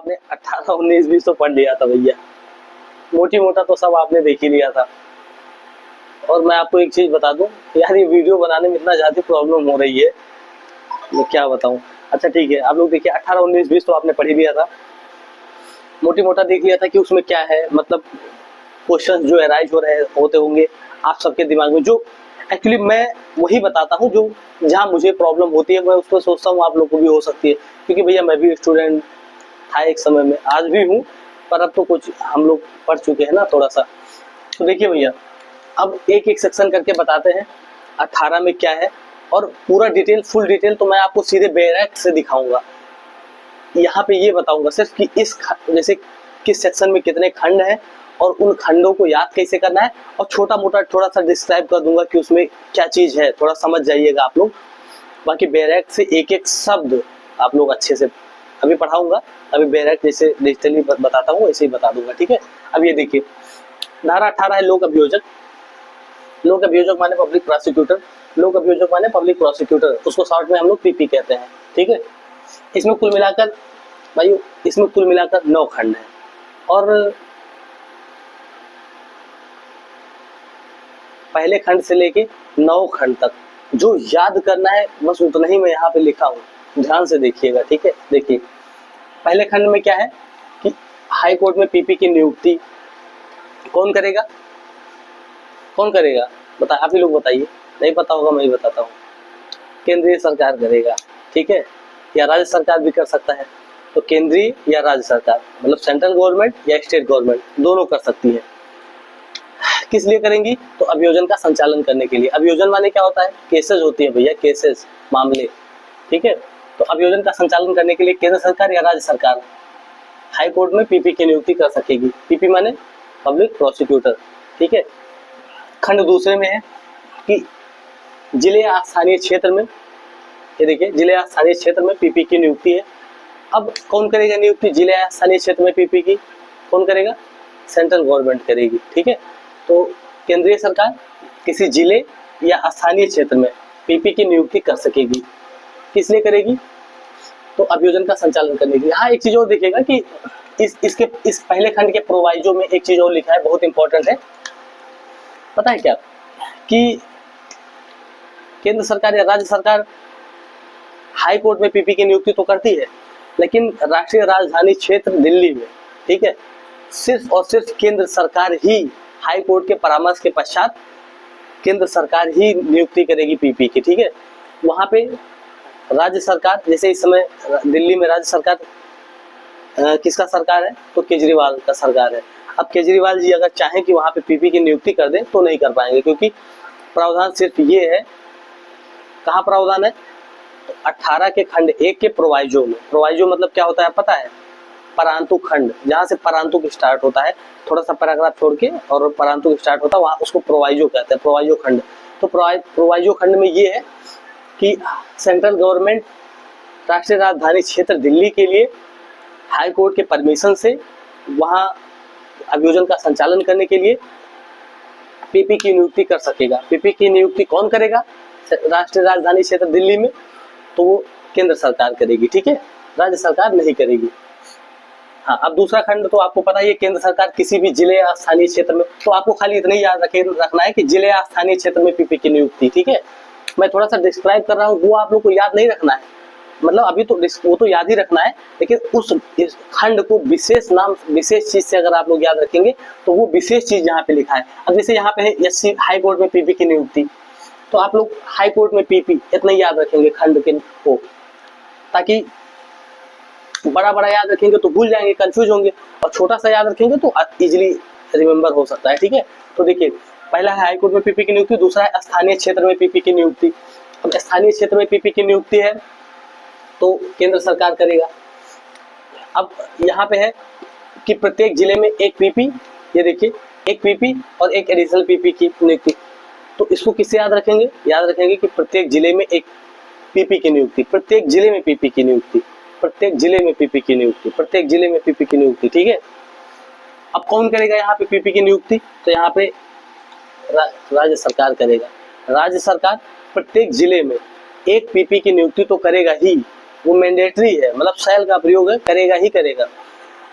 आपने 18, 19, 20 तो पढ़ लिया था भैया, मोटी मोटा तो सब आपने देख ही लिया था। और मैं आपको एक चीज बता दूं यार, ये वीडियो बनाने में इतना ज्यादा प्रॉब्लम हो रही है, मैं क्या बताऊं। अच्छा ठीक है, आप लोग देखिए 18, 19, 20 तो आपने पढ़ ही लिया था, मोटी मोटा देख लिया था कि उसमें क्या है, मतलब क्वेश्चन जो अराइज हो रहे होते होंगे आप सबके दिमाग में। जो एक्चुअली मैं वही बताता हूँ जो जहाँ मुझे प्रॉब्लम होती है, मैं उस पर सोचता हूँ आप लोग को भी हो सकती है, क्योंकि भैया मैं भी स्टूडेंट था एक समय में, आज भी हूँ, पर अब तो कुछ हम लोग पढ़ चुके हैं ना थोड़ा सा। तो देखिए भैया, अब एक एक सेक्शन करके बताते हैं 18 में क्या है, और पूरा डिटेल, फुल डिटेल तो मैं आपको सीधे बैरेक्ट से दिखाऊंगा। यहाँ पे ये बताऊंगा सिर्फ कि इस जैसे किस सेक्शन में कितने खंड हैं और उन खंडों को याद कैसे करना है, और छोटा मोटा थोड़ा सा डिस्क्राइब कर दूंगा कि उसमें क्या चीज है, थोड़ा समझ जाइएगा आप लोग। बाकी बैरेक्ट से एक एक शब्द आप लोग अच्छे से अभी पढ़ाऊंगा, अभी बैरेक्ट जैसे डिजिटली बताता हूँ ऐसे ही बता दूंगा, ठीक है। अब ये देखिए, धारा 18 है लोक अभियोजक। लोक अभियोजक माने पब्लिक प्रोसिक्यूटर, लोक अभियोजक माने पब्लिक प्रोसिक्यूटर, उसको शॉर्ट में हम लोग पीपी कहते हैं, ठीक है। इसमें कुल मिलाकर भाई, इसमें कुल मिलाकर 9 खंड हैं, और पहले खंड से लेके 9 खंड तक जो याद करना है बस उतना ही मैं यहाँ पे लिखा हूँ, ध्यान से देखिएगा, ठीक है। देखिए पहले खंड में क्या है कि हाई कोर्ट में पीपी की नियुक्ति कौन करेगा, कौन करेगा बता, आप ही लोग बताइए, नहीं पता होगा मैं ही बताता हूँ। केंद्रीय सरकार करेगा, ठीक है, या राज्य सरकार भी कर सकता है। तो केंद्रीय या राज्य सरकार मतलब सेंट्रल गवर्नमेंट या स्टेट गवर्नमेंट दोनों कर सकती है। किस लिए करेंगी, तो अभियोजन का संचालन करने के लिए। अभियोजन माने क्या होता है, केसेस होती है भैया, केसेस, मामले, ठीक है। तो अभियोजन का संचालन करने के लिए केंद्र सरकार या राज्य सरकार हाई कोर्ट में पीपी की नियुक्ति कर सकेगी। पीपी माने पब्लिक प्रोसिक्यूटर, ठीक है। खंड दूसरे में है कि जिले या स्थानीय क्षेत्र में, ये देखिए जिले या स्थानीय क्षेत्र में पीपी की नियुक्ति है। अब कौन करेगा नियुक्ति जिले या स्थानीय क्षेत्र में पीपी की, कौन करेगा, सेंट्रल गवर्नमेंट करेगी, ठीक है। तो केंद्रीय सरकार किसी जिले या स्थानीय क्षेत्र में पीपी की नियुक्ति कर सकेगी। किस लिए करेगी, तो अभियोजन का संचालन करने के लिए। हाँ एक चीज और देखिएगा कि इस पहले खंड के प्रोवाइजो में एक चीज और लिखा है, बहुत इंपॉर्टेंट है, पता है क्या, कि केंद्र सरकार या राज्य सरकार हाई कोर्ट में पीपी की नियुक्ति तो करती है, लेकिन राष्ट्रीय राजधानी क्षेत्र दिल्ली में, ठीक है, सिर्फ और सिर्फ केंद्र सरकार ही हाई कोर्ट के परामर्श के पश्चात केंद्र सरकार ही नियुक्ति करेगी पीपी की, ठीक है। वहां पे राज्य सरकार, जैसे इस समय दिल्ली में राज्य सरकार किसका सरकार है, तो केजरीवाल का सरकार है। अब केजरीवाल जी अगर चाहें कि वहां पे पीपी की नियुक्ति कर दें तो नहीं कर पाएंगे, क्योंकि प्रावधान सिर्फ ये है, कहाँ प्रावधान है, तो 18 के खंड 1 के प्रोवाइजो में। प्रोवाइजो मतलब क्या होता है पता है, परांतु खंड, जहां से परांतु स्टार्ट होता है, थोड़ा सा पैराग्राफ छोड़ के और परांतु स्टार्ट होता है, वहां उसको प्रोवाइजो कहते हैं, प्रोवाइजो खंड। तो प्रोवाइजो खंड में ये है कि सेंट्रल गवर्नमेंट राष्ट्रीय राजधानी क्षेत्र दिल्ली के लिए हाई कोर्ट के परमिशन से वहां अभियोजन का संचालन करने के लिए पीपी की नियुक्ति कर सकेगा। पीपी की नियुक्ति कौन करेगा, राष्ट्रीय राजधानी क्षेत्र दिल्ली में, तो वो केंद्र सरकार करेगी, ठीक है, राज्य सरकार नहीं करेगी। हाँ अब दूसरा खंड तो आपको पता ही है, केंद्र सरकार किसी भी जिले या स्थानीय क्षेत्र में, तो आपको खाली इतना ही याद रखना है कि जिले या स्थानीय क्षेत्र में पीपी की नियुक्ति, ठीक है। मैं थोड़ा सा डिस्क्राइब कर रहा हूँ, वो आप लोग को याद नहीं रखना है, मतलब अभी तो वो तो याद ही रखना है, लेकिन उस खंड को विशेष नाम, विशेष चीज से अगर आप लोग याद रखेंगे तो वो विशेष चीज यहाँ पे लिखा है। अब जैसे यहाँ पे है एससी हाई कोर्ट में पीपी की नियुक्ति, तो आप लोग हाई कोर्ट में पीपी इतना ही याद रखेंगे खंड के को, ताकि बड़ा बड़ा याद रखेंगे तो भूल जाएंगे, कंफ्यूज होंगे, और छोटा सा याद रखेंगे तो इजीली रिमेम्बर हो सकता है, ठीक है। तो देखिए पहला है हाई कोर्ट में पीपी की नियुक्ति, दूसरा है स्थानीय क्षेत्र में पीपी की नियुक्ति। अब स्थानीय क्षेत्र में पीपी की नियुक्ति है तो केंद्र सरकार करेगा। अब यहाँ पे है कि प्रत्येक जिले में एक पीपी, ये देखिए एक पीपी और एक एडिशनल पीपी की नियुक्ति। तो इसको किससे याद रखेंगे, याद रखेंगे कि प्रत्येक जिले में एक पीपी की नियुक्ति, प्रत्येक जिले में पीपी की नियुक्ति, प्रत्येक जिले में पीपी की नियुक्ति, प्रत्येक जिले में पीपी की नियुक्ति, ठीक है। अब कौन करेगा यहाँ पे पीपी की नियुक्ति, तो यहाँ पे राज्य सरकार करेगा। राज्य सरकार प्रत्येक जिले में एक पीपी की नियुक्ति तो करेगा ही, वो मैंडेटरी है, मतलब शैल का प्रयोग है, करेगा ही करेगा।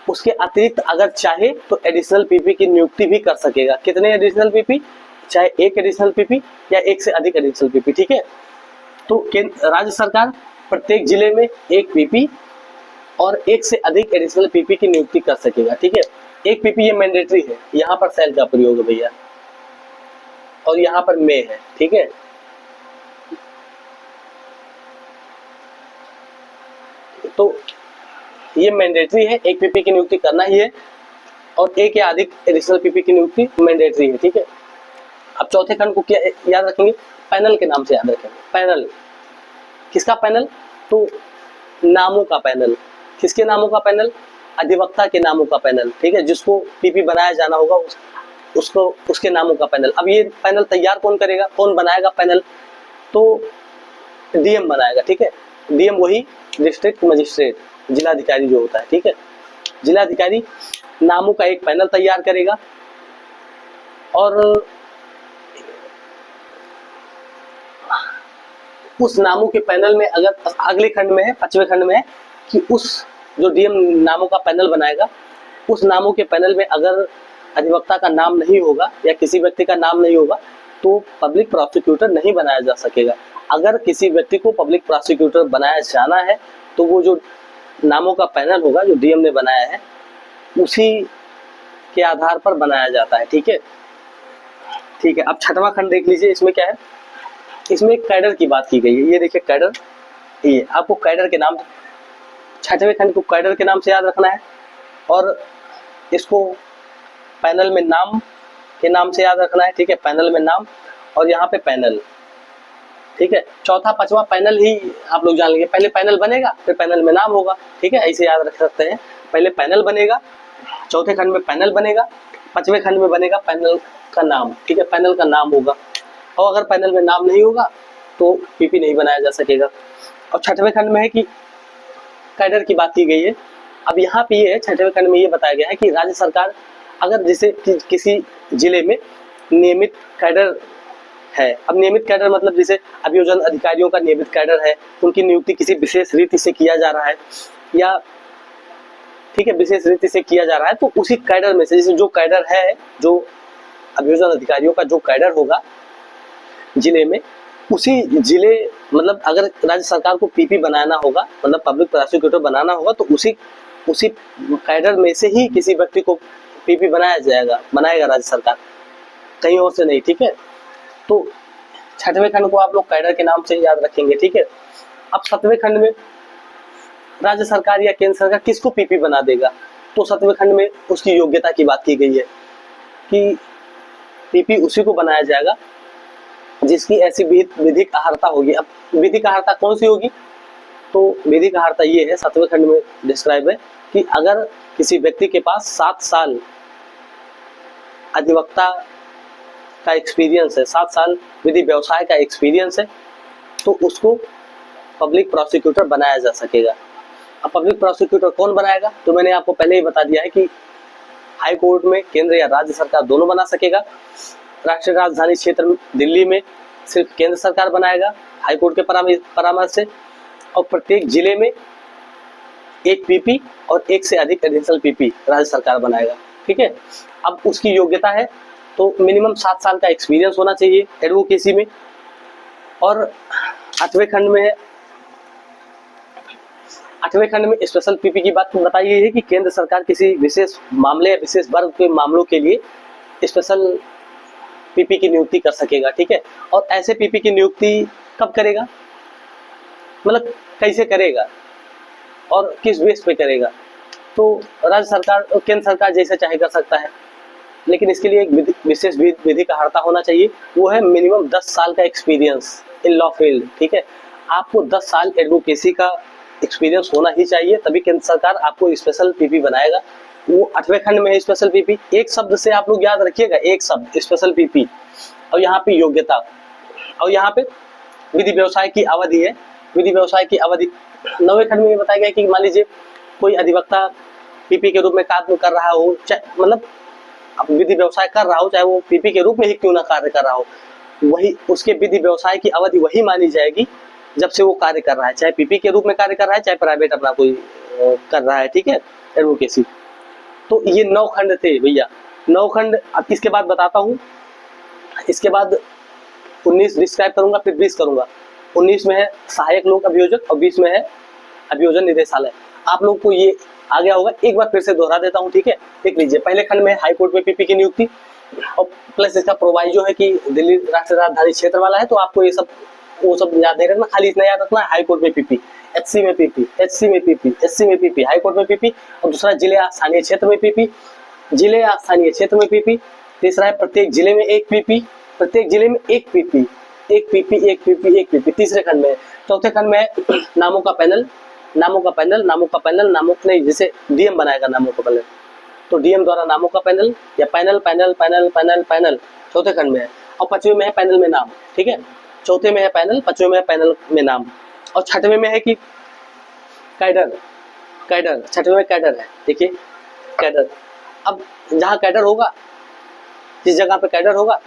उसके अतिरिक्त अगर चाहे तो एडिशनल पीपी की नियुक्ति भी कर सकेगा। कितने एडिशनल पीपी? चाहे एक एडिशनल पीपी या एक से अधिक एडिशनल पीपी, ठीक है। तो राज्य सरकार प्रत्येक जिले में एक पीपी और एक से अधिक एडिशनल पीपी की नियुक्ति कर सकेगा, ठीक है। एक पीपी ये मैंडेटरी है, यहाँ पर सेल का प्रयोग है भैया, और यहाँ पर मे है, ठीक है। तो ये मैंडेटरी है, एक पीपी की नियुक्ति करना ही है, और एक या अधिक एडिशनल पीपी की नियुक्ति मैंडेटरी है, ठीक है। अब चौथे खंड को क्या याद रखेंगे? पैनल के नाम से याद रखेंगे। पैनल किसका पैनल? तो नामों का पैनल। किसके नामों का पैनल? अधिवक्ता के नामों का पैनल, ठीक है। जिसको पीपी बनाया जाना होगा उसको उसके नामों का पैनल। अब ये पैनल तैयार कौन करेगा, कौन बनाएगा पैनल? तो डीएम बनाएगा, ठीक है। डीएम वही डिस्ट्रिक्ट मजिस्ट्रेट, जिलाधिकारी जो होता है, ठीक है। जिलाधिकारी नामों का एक पैनल तैयार करेगा, और उस नामों के पैनल में, अगर अगले खंड में है, 5वें खंड में है कि उस जो डीएम नामों का पैनल बनाएगा, उस नामों के पैनल में अगर अधिवक्ता का नाम नहीं होगा या किसी व्यक्ति का नाम नहीं होगा तो पब्लिक प्रोसिक्यूटर नहीं बनाया जा सकेगा। अगर किसी व्यक्ति को पब्लिक प्रोसिक्यूटर बनाया जाना है तो वो जो नामों का पैनल होगा जो डीएम ने बनाया है उसी के आधार पर बनाया जाता है, ठीक है। ठीक है, अब 6वां खंड देख लीजिए। इसमें क्या है? इसमें कैडर की बात की गई है। ये देखिए कैडर, ये आपको कैडर के नाम, 6वें खंड को कैडर के नाम से याद रखना है, और इसको पैनल में नाम के नाम से याद रखना है, ठीक है। पैनल में नाम और यहाँ पे पैनल, ठीक है। चौथा 5वां पैनल ही आप लोग जान लेंगे। पहले पैनल बनेगा फिर पैनल में नाम होगा, ठीक है। ऐसे याद रख सकते हैं। पहले पैनल बनेगा, चौथे खंड में पैनल बनेगा, 5वें खंड में बनेगा पैनल का नाम, ठीक है। पैनल का नाम होगा, और अगर पैनल में नाम नहीं होगा तो पीपी नहीं बनाया जा सकेगा। और 6वें खंड में है कि कैडर की बात की गई है। अब यहाँ पे ये 6वें खंड में ये बताया गया है कि राज्य सरकार अगर जैसे किसी जिले में नियमित कैडर है, अब नियमित कैडर मतलब जैसे अभियोजन अधिकारियों का नियमित कैडर है, उनकी नियुक्ति किसी विशेष रीति से किया जा रहा है, या ठीक है विशेष रीति से किया जा रहा है, तो उसी कैडर में से जैसे जो कैडर है, जो अभियोजन अधिकारियों का जो कैडर होगा जिले में, उसी जिले मतलब अगर राज्य सरकार को पीपी बनाना होगा, मतलब पब्लिक प्रोसिक्यूटर बनाना होगा, तो उसी कैडर में से ही किसी व्यक्ति को पीपी बनाएगा राज्य सरकार, कहीं और से नहीं, ठीक है। तो 6वें खंड को आप लोग कैडर के नाम से याद रखेंगे, ठीक है। अब 7वें खंड में राज्य सरकार या केंद्र सरकार किसको पीपी बना देगा, तो 7वें खंड में उसकी योग्यता की बात की गई है कि पीपी उसी को बनाया जाएगा जिसकी ऐसी विधिक अर्हता होगी। अब विधिक अर्हता कौन सी होगी? तो विधिक अर्हता ये है, 7वें खंड में डिस्क्राइब है कि अगर किसी व्यक्ति के पास 7 साल अधिवक्ता का एक्सपीरियंस है, 7 साल विधि व्यवसाय का एक्सपीरियंस है, तो उसको पब्लिक प्रोसिक्यूटर बनाया जा सकेगा। अब पब्लिक प्रोसिक्यूटर कौन बनाएगा? तो मैंने आपको पहले ही बता दिया है कि हाई कोर्ट में केंद्र या राज्य सरकार दोनों बना सकेगा। राष्ट्रीय राजधानी क्षेत्र दिल्ली में सिर्फ केंद्र सरकार बनाएगा हाई कोर्ट के परामर्श से, और प्रत्येक जिले में एक पीपी और एक से अधिक एडिशनल पीपी राज्य सरकार बनाएगा, ठीक है। अब उसकी योग्यता है तो मिनिमम 7 साल का एक्सपीरियंस होना चाहिए एडवोकेसी में। और 8वें खंड में है, 8वें खंड में स्पेशल पीपी की बात बताई गई है कि केंद्र सरकार किसी विशेष मामले या विशेष वर्ग के मामलों के लिए स्पेशल पीपी की नियुक्ति कर सकेगा, ठीक है। और ऐसे पीपी की नियुक्ति कब करेगा, मतलब कैसे करेगा और किस बेस पे करेगा? तो राज्य सरकार और केंद्र सरकार जैसे चाहे कर सकता है, लेकिन इसके लिए एक विशेष विधि का अर्हता होना चाहिए, वो है मिनिमम 10 साल का एक्सपीरियंस इन लॉ फील्ड, ठीक है। आपको 10 साल एडवोकेसी का एक्सपीरियंस होना ही चाहिए, तभी केंद्र सरकार आपको स्पेशल पीपी बनाएगा। वो 8वें खंड में है स्पेशल पीपी। एक शब्द से आप लोग याद रखिएगा, एक शब्द स्पेशल पीपी, और यहाँ पे योग्यता, और यहाँ पे विधि व्यवसाय की अवधि है। विधि व्यवसाय की अवधि 9वें खंड में ये बताया गया कि मान लीजिए कोई अधिवक्ता पीपी के रूप में कार्य कर रहा हो, चाहे मतलब विधि व्यवसाय कर रहा हो, चाहे वो पीपी के रूप में ही क्यों ना कार्य कर रहा हो, वही उसके विधि व्यवसाय की अवधि वही मानी जाएगी जब से वो कार्य कर रहा है, चाहे पीपी के रूप में कार्य कर रहा है, चाहे प्राइवेट अपना कोई कर रहा है, ठीक है, एडवोकेसी। तो ये 9 खंड थे भैया, 9 खंड। अब इसके बाद बताता हूँ, इसके बाद 19 डिस्क्राइब करूंगा, फिर 20 करूंगा। 19 में है सहायक लोक अभियोजक और 20 में है अभियोजन निदेशालय। आप लोग को ये आ गया होगा, एक बार फिर से दोहरा देता हूँ, ठीक है। देख लीजिए, पहले खंड में हाई कोर्ट में पीपी की नियुक्ति और प्लस इसका प्रोवाइजो है कि दिल्ली राष्ट्रीय राजधानी क्षेत्र वाला है, तो आपको ये सब वो सब याद नहीं रखना, खाली इतना याद रखना है हाई कोर्ट में पीपी, एचसी में पीपी, एचसी में पीपी, एससी में पीपी, हाई कोर्ट में पीपी, और दूसरा जिले या स्थानीय क्षेत्र में पीपी, जिले या स्थानीय क्षेत्र में पीपी। तीसरा है प्रत्येक जिले में एक पीपी, प्रत्येक जिले में एक पीपी, एक पीपी, एक पीपी, एक पीपी, तीसरे खंड में। चौथे खंड में नामों का पैनल, नामों का पैनल, नामों का पैनल, नामों नहीं, जैसे डीएम बनाएगा नामों का पैनल, तो डीएम द्वारा नामों का पैनल या panel panel panel panel panel चौथे खंड में है। और 5वें में है पैनल में नाम, ठीक है। चौथे में है पैनल, 5वें में है पैनल में नाम, और 6वें में है कि कैडर, कैडर 6वें में कैडर है, देखिए कैडर। अब जहाँ कैडर होगा, जिस जगह पे कैडर होगा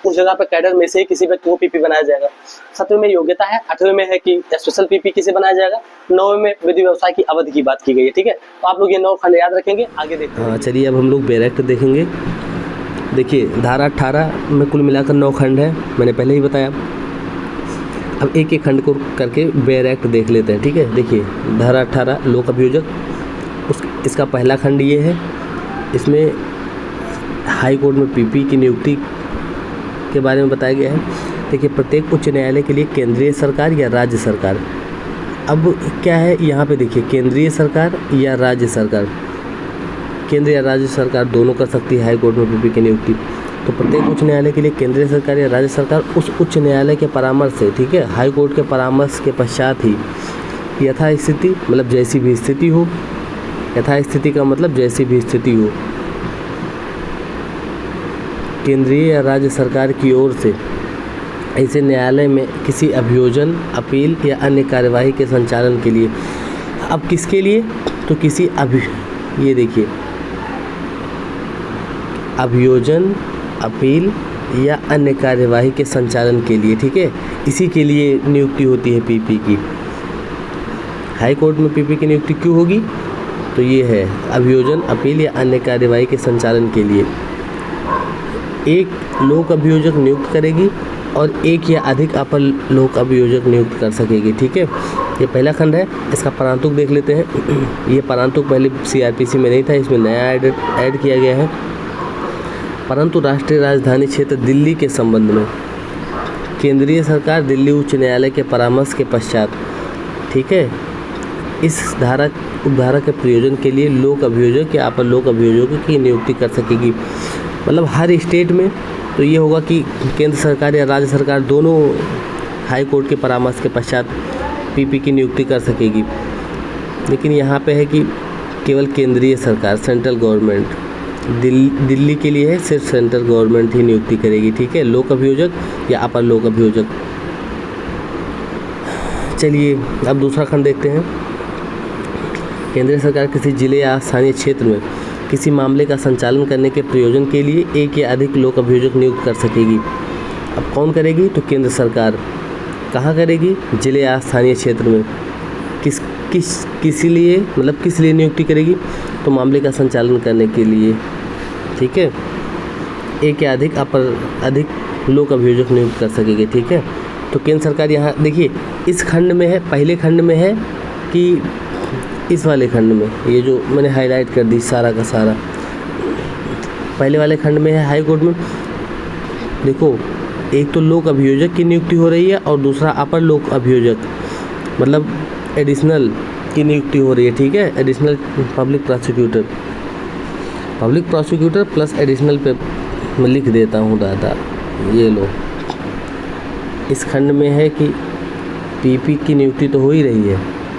उस जगह पे कैडर में से ही किसी व्यक्ति को पीपी बनाया जाएगा। 7वें में योग्यता है, 8वें में है कि स्पेशल पीपी किसे बनाया जाएगा, 9वें में विधि व्यवसाय की अवधि की बात की गई है, ठीक है। तो आप लोग ये 9 खंड याद रखेंगे, आगे देखते हैं। चलिए अब हम लोग बैरक्ट देखेंगे। देखिए धारा 18 में कुल मिलाकर 9 खंड है, मैंने पहले ही बताया। अब एक एक खंड को करके बैरक्ट देख लेते हैं, ठीक है। देखिए धारा 18 लोक अभियोजक, इसका पहला खंड ये है, इसमें हाई कोर्ट में पीपी की नियुक्ति के बारे में बताया गया है। देखिए प्रत्येक उच्च न्यायालय के लिए केंद्रीय सरकार या राज्य सरकार, अब क्या है यहाँ पे देखिए, केंद्रीय सरकार या राज्य सरकार, केंद्र या राज्य सरकार दोनों कर सकती है हाई कोर्ट में पीपी की नियुक्ति। तो प्रत्येक उच्च न्यायालय के लिए केंद्रीय सरकार या राज्य सरकार उस उच्च न्यायालय के परामर्श से, ठीक है, हाई कोर्ट के परामर्श के पश्चात ही यथास्थिति, मतलब जैसी भी स्थिति हो, यथास्थिति का मतलब जैसी भी स्थिति हो, केंद्रीय या राज्य सरकार की ओर से ऐसे न्यायालय में किसी अभियोजन, अपील या अन्य कार्यवाही के संचालन के लिए। अब किसके लिए, तो किसी ये देखिए, अभियोजन, अपील या अन्य कार्यवाही के संचालन के लिए, ठीक है, इसी के लिए नियुक्ति होती है पीपी की। हाई कोर्ट में पीपी की नियुक्ति क्यों होगी, तो ये है अभियोजन, अपील या अन्य कार्यवाही के संचालन के लिए। एक लोक अभियोजक नियुक्त करेगी और एक या अधिक अपर लोक अभियोजक नियुक्त कर सकेगी, ठीक है। ये पहला खंड है, इसका परांतुक देख लेते हैं। ये परांतुक पहले सीआरपीसी में नहीं था, इसमें नया ऐड किया गया है। परंतु राष्ट्रीय राजधानी क्षेत्र दिल्ली के संबंध में केंद्रीय सरकार दिल्ली उच्च न्यायालय के परामर्श के पश्चात, ठीक है, इस उपधारा के प्रयोजन के लिए लोक अभियोजक या अपर लोक अभियोजकों की नियुक्ति कर सकेगी। मतलब हर स्टेट में तो ये होगा कि केंद्र सरकार या राज्य सरकार दोनों हाई कोर्ट के परामर्श के पश्चात पीपी की नियुक्ति कर सकेगी। लेकिन यहाँ पे है कि केवल केंद्रीय सरकार, सेंट्रल गवर्नमेंट, दिल्ली के लिए है सिर्फ सेंट्रल गवर्नमेंट ही नियुक्ति करेगी, ठीक है, लोक अभियोजक या अपर लोक अभियोजक। चलिए अब दूसरा खंड देखते हैं। केंद्रीय सरकार किसी जिले या स्थानीय क्षेत्र में किसी मामले का संचालन करने के प्रयोजन के लिए एक या अधिक लोक अभियोजक नियुक्त कर सकेगी। अब कौन करेगी, तो केंद्र सरकार। कहाँ करेगी, जिले या स्थानीय क्षेत्र में। किस लिए नियुक्ति करेगी, तो मामले का संचालन करने के लिए, ठीक है, एक या अधिक लोक अभियोजक नियुक्त कर सकेगी, ठीक है। तो केंद्र सरकार यहाँ देखिए इस खंड में है, पहले खंड में है कि इस वाले खंड में, ये जो मैंने हाईलाइट कर दी सारा का सारा, पहले वाले खंड में है हाई कोर्ट में। देखो एक तो लोक अभियोजक की नियुक्ति हो रही है और दूसरा अपर लोक अभियोजक, मतलब एडिशनल की नियुक्ति हो रही है, ठीक है, additional public prosecutor plus additional पे मैं लिख देता हूँ दादा, ये लो। इस खंड में है कि पीपी की नियुक्ति तो हो ही रही है,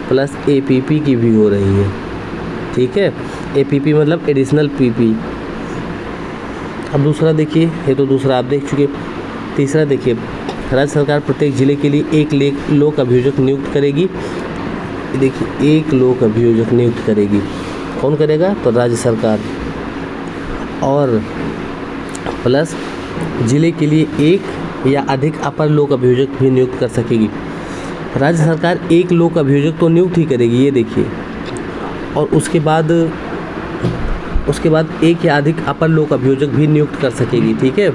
प्लस एपीपी की भी हो रही है, ठीक है। एपीपी मतलब एडिशनल पीपी। अब दूसरा देखिए, ये तो दूसरा आप देख चुके। तीसरा देखिए, राज्य सरकार प्रत्येक जिले के लिए एक लोक अभियोजक नियुक्त करेगी। देखिए एक लोक अभियोजक नियुक्त करेगी, कौन करेगा, तो राज्य सरकार, और प्लस जिले के लिए एक या अधिक अपर लोक अभियोजक भी नियुक्त कर सकेगी। राज्य सरकार एक लोक अभियोजक तो नियुक्त ही करेगी, ये देखिए, और उसके बाद उसके बाद एक या अधिक अपर लोक अभियोजक भी नियुक्त कर सकेगी, ठीक है।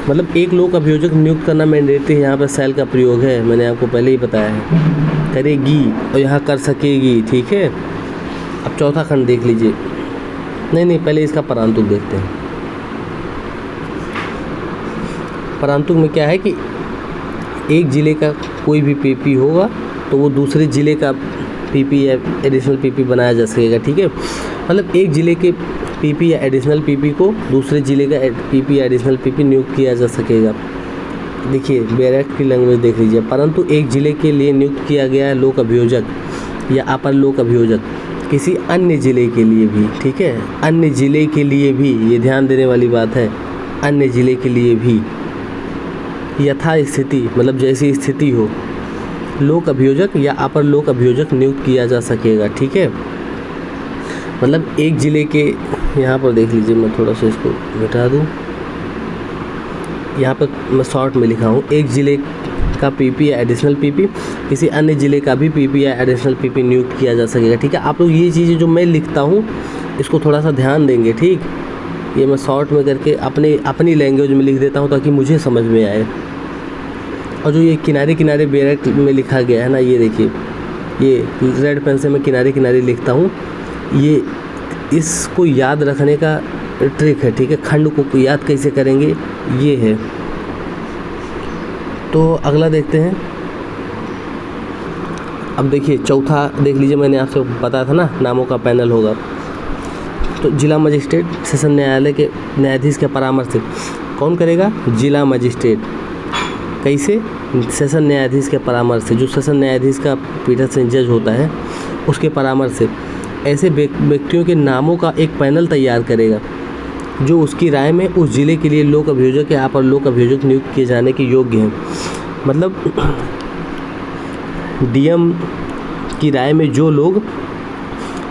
मतलब एक लोक अभियोजक नियुक्त करना मैंडेटरी है, यहाँ पर शैल का प्रयोग है, मैंने आपको पहले ही बताया है, करेगी और यहाँ कर सकेगी, ठीक है। अब चौथा खंड देख लीजिए, नहीं पहले इसका परांतुक देखते हैं। परांतुक में क्या है कि एक ज़िले का कोई भी पीपी होगा तो वो दूसरे ज़िले का पीपी या एडिशनल पीपी बनाया जा सकेगा, ठीक है। मतलब एक ज़िले के पीपी या एडिशनल पीपी को दूसरे ज़िले का पीपी या एडिशनल पीपी नियुक्त किया जा सकेगा। देखिए बैरक की लैंग्वेज देख लीजिए, परंतु एक ज़िले के लिए नियुक्त किया गया लोक अभियोजक या अपर लोक अभियोजक किसी अन्य ज़िले के लिए भी, ठीक है, अन्य ज़िले के लिए भी, ये ध्यान देने वाली बात है, अन्य ज़िले के लिए भी यथा स्थिति मतलब जैसी स्थिति हो लोक अभियोजक या अपर लोक अभियोजक नियुक्त किया जा सकेगा, ठीक है। मतलब एक ज़िले के, यहाँ पर देख लीजिए, मैं थोड़ा सा इसको मिटा दूँ, यहाँ पर मैं शॉर्ट में लिखा हूँ, एक ज़िले का पीपी या एडिशनल पीपी किसी अन्य ज़िले का भी पीपी या एडिशनल पीपी नियुक्त किया जा सकेगा, ठीक है। आप लोग ये चीज़ें जो मैं लिखता हूँ इसको थोड़ा सा ध्यान देंगे, ठीक। ये मैं शॉर्ट में करके अपनी लैंग्वेज में लिख देता हूँ ताकि मुझे समझ में आए। और जो ये किनारे किनारे बैरक में लिखा गया है ना, ये देखिए, ये रेड पेन से मैं किनारे किनारे लिखता हूँ, ये इसको याद रखने का ट्रिक है, ठीक है। खंड को याद कैसे करेंगे ये है। तो अगला देखते हैं। अब देखिए चौथा देख लीजिए, मैंने आपसे बताया था ना नामों का पैनल होगा। तो जिला मजिस्ट्रेट सेशन न्यायालय के न्यायाधीश के परामर्श से कौन करेगा? जिला मजिस्ट्रेट। कैसे? सेशन न्यायाधीश के परामर्श से, जो सेशन न्यायाधीश का पीठासीन जज होता है उसके परामर्श से ऐसे व्यक्तियों के नामों का एक पैनल तैयार करेगा जो उसकी राय में उस ज़िले के लिए लोक अभियोजक या अपर लोक अभियोजक नियुक्त किए जाने के योग्य हैं। मतलब डीएम की राय में जो लोग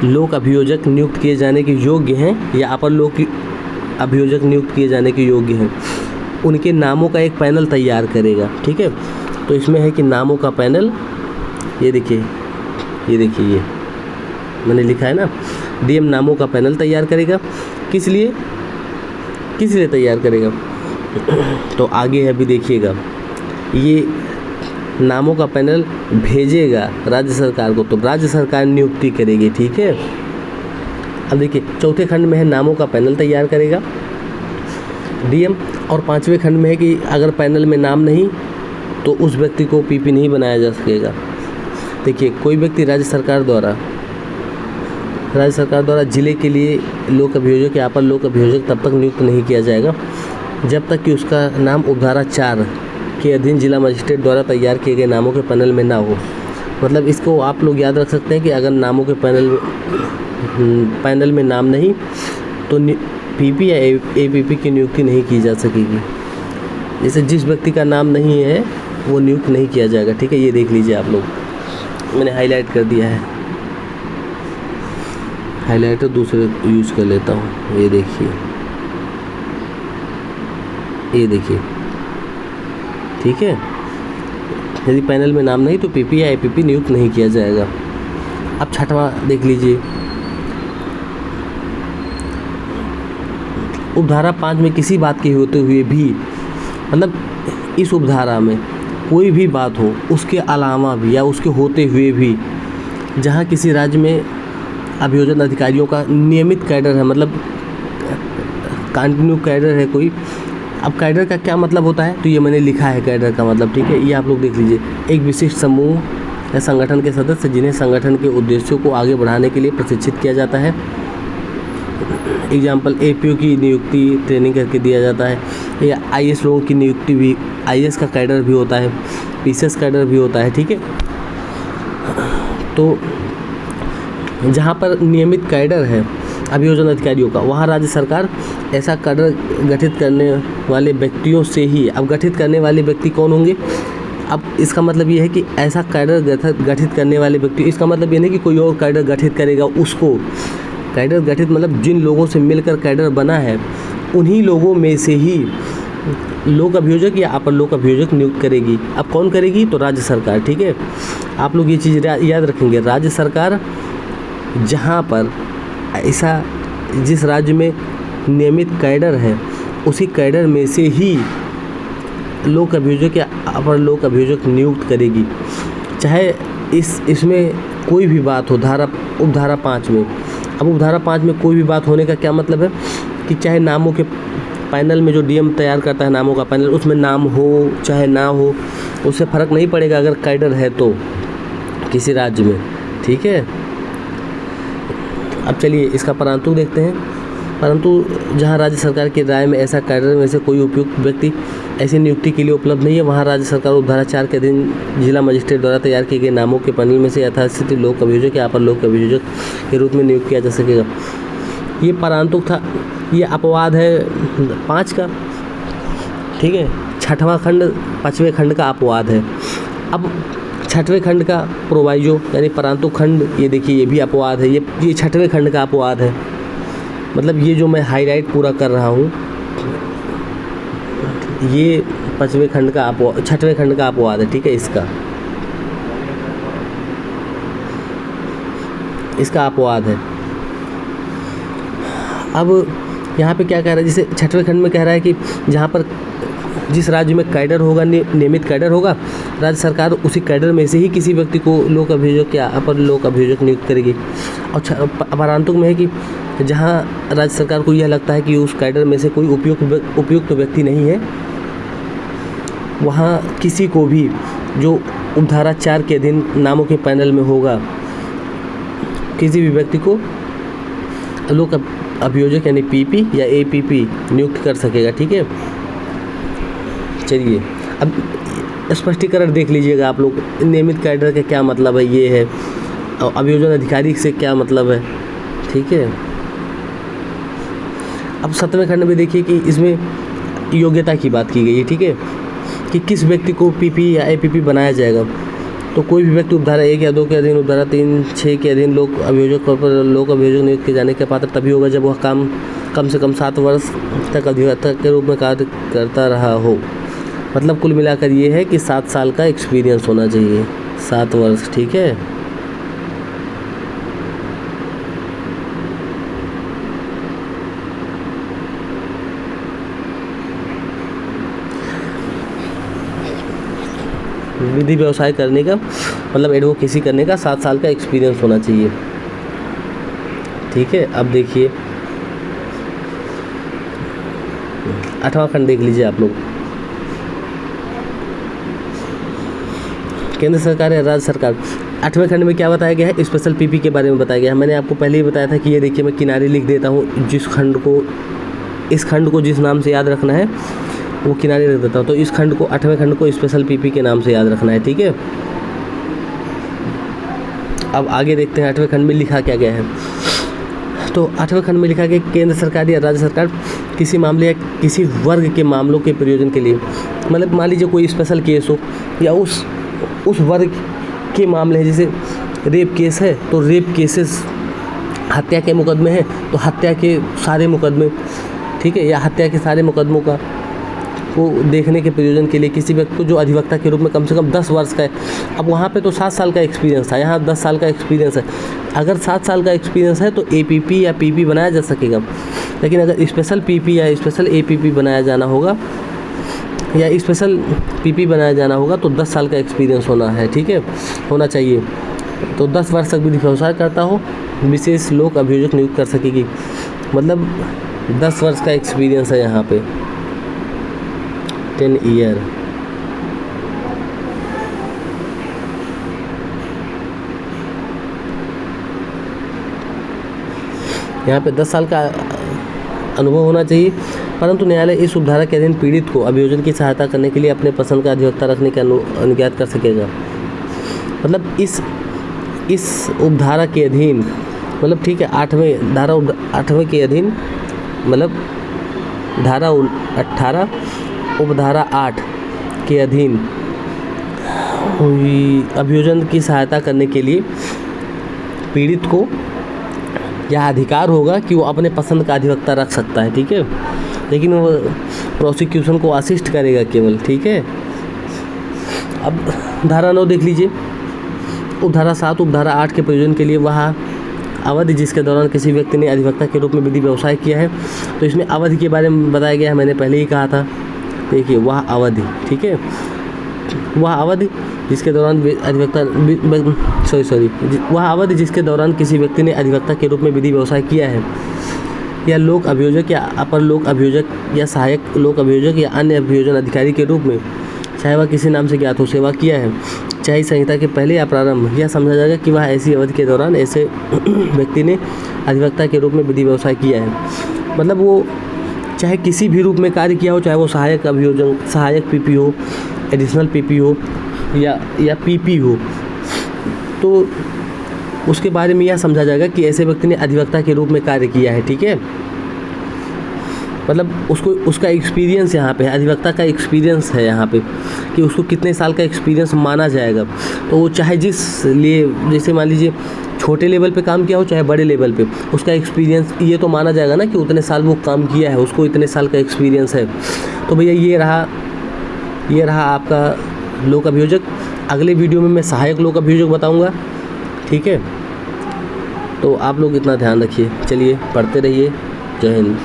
लोक अभियोजक नियुक्त किए जाने के योग्य हैं या अपर लोक अभियोजक नियुक्त किए जाने के योग्य हैं, उनके नामों का एक पैनल तैयार करेगा, ठीक है। तो इसमें है कि नामों का पैनल, ये देखिए ये मैंने लिखा है ना, डीएम नामों का पैनल तैयार करेगा। किस लिए तैयार करेगा? तो आगे है, अभी देखिएगा, ये नामों का पैनल भेजेगा राज्य सरकार को, तो राज्य सरकार नियुक्ति करेगी, ठीक है। अब देखिए चौथे खंड में है नामों का पैनल तैयार करेगा डीएम, और पांचवें खंड में है कि अगर पैनल में नाम नहीं तो उस व्यक्ति को पीपी नहीं बनाया जा सकेगा। देखिए कोई व्यक्ति राज्य सरकार द्वारा जिले के लिए लोक अभियोजक या अपर लोक अभियोजक तब तक नियुक्त नहीं किया जाएगा जब तक कि उसका नाम उपधारा 4 के अधीन जिला मजिस्ट्रेट द्वारा तैयार किए गए नामों के पैनल में ना हो। मतलब इसको आप लोग याद रख सकते हैं कि अगर नामों के पैनल में नाम नहीं तो पीपी या एपीपी की नियुक्ति नहीं की जा सकेगी। जैसे जिस व्यक्ति का नाम नहीं है वो नियुक्त नहीं किया जाएगा, ठीक है। ये देख लीजिए आप लोग, मैंने हाईलाइट कर दिया है, हाईलाइटर दूसरे यूज़ कर लेता हूँ। ये देखिए, ठीक है। यदि पैनल में नाम नहीं तो पीपी या एपीपी नियुक्त नहीं किया जाएगा। अब छठवां देख लीजिए, उपधारा 5 में किसी बात के होते हुए भी, मतलब इस उपधारा में कोई भी बात हो उसके अलावा भी या उसके होते हुए भी जहाँ किसी राज्य में अभियोजन अधिकारियों का नियमित कैडर है, मतलब कंटिन्यू कैडर है कोई। अब कैडर का क्या मतलब होता है, तो ये मैंने लिखा है कैडर का मतलब, ठीक है। ये आप लोग देख लीजिए, एक विशिष्ट समूह या संगठन के सदस्य जिन्हें संगठन के उद्देश्यों को आगे बढ़ाने के लिए प्रशिक्षित किया जाता है। एग्जाम्पल, एपीओ की नियुक्ति ट्रेनिंग करके दिया जाता है, या आईएएस लोगों की नियुक्ति भी, आईएएस का कैडर भी होता है, पीसीएस कैडर भी होता है, ठीक है। तो जहाँ पर नियमित कैडर है अभियोजन अधिकारियों का, वहाँ राज्य सरकार ऐसा कैडर गठित करने वाले व्यक्तियों से ही, अब गठित करने वाले व्यक्ति कौन होंगे? अब इसका मतलब ये है कि ऐसा कैडर गठित करने वाले व्यक्ति, इसका मतलब ये नहीं कि कोई और कैडर गठित करेगा उसको। कैडर गठित मतलब जिन लोगों से मिलकर कैडर बना है उन्हीं लोगों में से ही लोक अभियोजक या अपर लोक अभियोजक नियुक्त करेगी। अब कौन करेगी? तो राज्य सरकार, ठीक है। आप लोग ये चीज़ याद रखेंगे, राज्य सरकार जहाँ पर ऐसा जिस राज्य में नियमित कैडर है उसी कैडर में से ही लोक अभियोजक या अपर लोक अभियोजक नियुक्त करेगी, चाहे इसमें कोई भी बात हो। उपधारा 5 में, अब उपधारा 5 में कोई भी बात होने का क्या मतलब है कि चाहे नामों के पैनल में जो डीएम तैयार करता है नामों का पैनल, उसमें नाम हो चाहे ना हो उससे फ़र्क नहीं पड़ेगा अगर कैडर है तो किसी राज्य में, ठीक है। अब चलिए इसका परंतु देखते हैं। परंतु जहां राज्य सरकार की राय में ऐसा कैडर में से कोई उपयुक्त व्यक्ति ऐसी नियुक्ति के लिए उपलब्ध नहीं है, वहां राज्य सरकार उपधारा 4 के अधीन जिला मजिस्ट्रेट द्वारा तैयार किए गए नामों के पैनल में से यथास्थिति लोक अभियोजक या अपर लोक अभियोजक के रूप में नियुक्त किया जा सकेगा। ये परांतुक था, ये अपवाद है 5 का, ठीक है। 6वां खंड 5वें खंड का अपवाद है। अब 6वें खंड का प्रोवाइजो यानी परांतुक खंड, ये देखिए ये भी अपवाद है। ये 6वें खंड का अपवाद है। मतलब ये जो मैं हाईलाइट पूरा कर रहा हूँ ये 5वें खंड का 6वें खंड का अपवाद है, ठीक है। इसका अपवाद है। अब यहाँ पे क्या कह रहा है, जैसे 6वें खंड में कह रहा है कि जहाँ पर जिस राज्य में कैडर होगा, नियमित कैडर होगा, राज्य सरकार उसी कैडर में से ही किसी व्यक्ति को लोक अभियोजक या अपर लोक अभियोजक नियुक्त करेगी। और परांतुक में है कि जहाँ राज्य सरकार को यह लगता है कि उस कैडर में से कोई उपयुक्त व्यक्ति नहीं है, वहाँ किसी को भी जो उपधारा 4 के अधीन नामों के पैनल में होगा, किसी भी व्यक्ति को लोक अभियोजक यानी पीपी या एपीपी नियुक्त कर सकेगा, ठीक है। चलिए अब स्पष्टीकरण देख लीजिएगा आप लोग, नियमित कैडर का क्या मतलब है, ये है, और अभियोजन अधिकारी से क्या मतलब है, ठीक है। अब 7वें खंड में देखिए कि इसमें योग्यता की बात की गई है, ठीक है, कि किस व्यक्ति को पीपी या एपीपी बनाया जाएगा। तो कोई भी व्यक्ति उपधारा 1 या 2 के अधीन, उपधारा 3, 6 के अधीन लोक अभियोजक पर लोक अभियोजक नियुक्त किए जाने के पात्र तभी होगा जब वह काम कम से कम 7 वर्ष तक अधिवक्ता के रूप में कार्य करता रहा हो। मतलब कुल मिलाकर ये है कि 7 साल का एक्सपीरियंस होना चाहिए, 7 वर्ष, ठीक है। विधि व्यवसाय करने का मतलब एडवोकेसी करने का 7 साल का एक्सपीरियंस होना चाहिए, ठीक है। अब देखिए 8वां खंड देख लीजिए आप लोग। केंद्र सरकार या राज्य सरकार, 8वें खंड में क्या बताया गया है, स्पेशल पीपी के बारे में बताया गया है। मैंने आपको पहले ही बताया था कि ये देखिए मैं किनारे लिख देता हूँ, इस खंड को जिस नाम से याद रखना है वो किनारे रख देता हूँ। तो इस खंड को 8वें खंड को स्पेशल पीपी के नाम से याद रखना है, ठीक है। अब आगे देखते हैं 8वें खंड में लिखा क्या गया है। तो 8वें खंड में लिखा गया केंद्र सरकार या राज्य सरकार किसी मामले या किसी वर्ग के मामलों के प्रयोजन के लिए, मतलब मान लीजिए कोई स्पेशल केस हो या उस वर्ग के मामले हैं, जैसे रेप केस है तो रेप केसेस, हत्या के मुकदमे हैं तो हत्या के सारे मुकदमे, ठीक है, या हत्या के सारे मुकदमों का को देखने के प्रयोजन के लिए किसी व्यक्ति को जो अधिवक्ता के रूप में कम से कम 10 वर्ष का है। अब वहाँ पे तो 7 साल का एक्सपीरियंस था, यहाँ 10 साल का एक्सपीरियंस है। अगर 7 साल का एक्सपीरियंस है तो एपीपी या पीपी बनाया जा सकेगा, लेकिन अगर स्पेशल पीपी या स्पेशल एपीपी बनाया जाना होगा या स्पेशल पीपी बनाया जाना होगा तो 10 साल का एक्सपीरियंस होना है, ठीक है, होना चाहिए। तो 10 वर्ष तक विधि व्यवसाय करता हो विशेष लोक अभियोजक नियुक्त कर सकेगी, मतलब 10 वर्ष का एक्सपीरियंस है यहाँ पे, 10 ईयर। यहाँ पे 10 साल का अनुभव होना चाहिए, परंतु न्यायालय इस उपधारा के अधीन पीड़ित को अभियोजन की सहायता करने के लिए अपने पसंद का अधिवक्ता रखने का अनुज्ञात कर सकेगा। मतलब इस उपधारा के अधीन, मतलब ठीक है, 8वें के अधीन, मतलब धारा 18 उपधारा 8 के अधीन अभियोजन की सहायता करने के लिए पीड़ित को यह अधिकार होगा कि वो अपने पसंद का अधिवक्ता रख सकता है, ठीक है, लेकिन वो प्रोसिक्यूशन को असिस्ट करेगा केवल, ठीक है। अब धारा 9 देख लीजिए, उपधारा 7 उपधारा 8 के प्रयोजन के लिए वहाँ अवधि जिसके दौरान किसी व्यक्ति ने अधिवक्ता के रूप में विधि व्यवसाय किया है। तो इसमें अवधि के बारे में बताया गया है, मैंने पहले ही कहा था। देखिए वह अवधि, ठीक है, वह अवधि जिसके दौरान अधिवक्ता वह अवधि जिसके दौरान किसी व्यक्ति ने अधिवक्ता के रूप में विधि व्यवसाय किया है, या लोक अभियोजक या अपर लोक अभियोजक या सहायक लोक अभियोजक या अन्य अभियोजन अधिकारी के रूप में, चाहे वह किसी नाम से ज्ञात हो, सेवा किया है, चाहे संहिता के पहले या प्रारंभ, यह समझा जाएगा कि वह ऐसी अवधि के दौरान ऐसे व्यक्ति ने अधिवक्ता के रूप में विधि व्यवसाय किया है। मतलब वो चाहे किसी भी रूप में कार्य किया हो, चाहे वो सहायक अभियोजन, सहायक पीपी हो, एडिशनल पीपी हो या पीपी हो, तो उसके बारे में यह समझा जाएगा कि ऐसे व्यक्ति ने अधिवक्ता के रूप में कार्य किया है। ठीक है, मतलब उसका एक्सपीरियंस यहाँ पे है, अधिवक्ता का एक्सपीरियंस है यहाँ पे कि उसको कितने साल का एक्सपीरियंस माना जाएगा। तो वो चाहे जिस लिए, जैसे मान लीजिए छोटे लेवल पे काम किया हो चाहे बड़े लेवल पे, उसका एक्सपीरियंस ये तो माना जाएगा ना कि उतने साल वो काम किया है, उसको इतने साल का एक्सपीरियंस है। तो भैया ये रहा आपका लोक अभियोजक। अगले वीडियो में मैं सहायक लोक अभियोजक बताऊँगा। ठीक है, तो आप लोग इतना ध्यान रखिए। चलिए पढ़ते रहिए। जय हिंद।